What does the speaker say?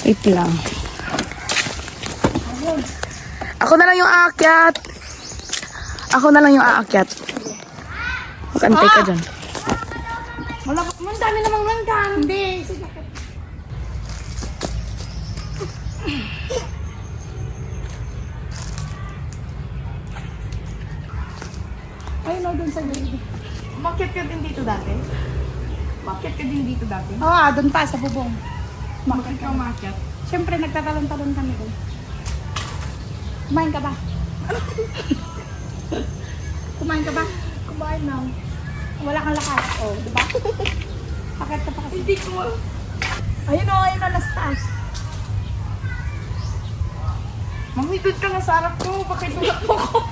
Wait lang. Ako na lang yung aakyat. Ako na lang yung aakyat. Mag-antay ka dyan. Wala ka. Ang dami namang langgam. Hindi. Ayun o, dun sa gilid. Umakyat ka din dito dati? Umakyat ka din dito dati? Oo, dun pa sa bubong. Bakit ka umakyat? Siyempre, nagtatalon-talon kami dun. Kumain ka ba? Kumain ka ba? Kumain na. Wala kang lakas. Oh, di ba? Bakit ka pa kasi? Hindi ko. Ayun o, nasa taas. Mamigod ka na sa harap ko. Bakit tulak mo ko?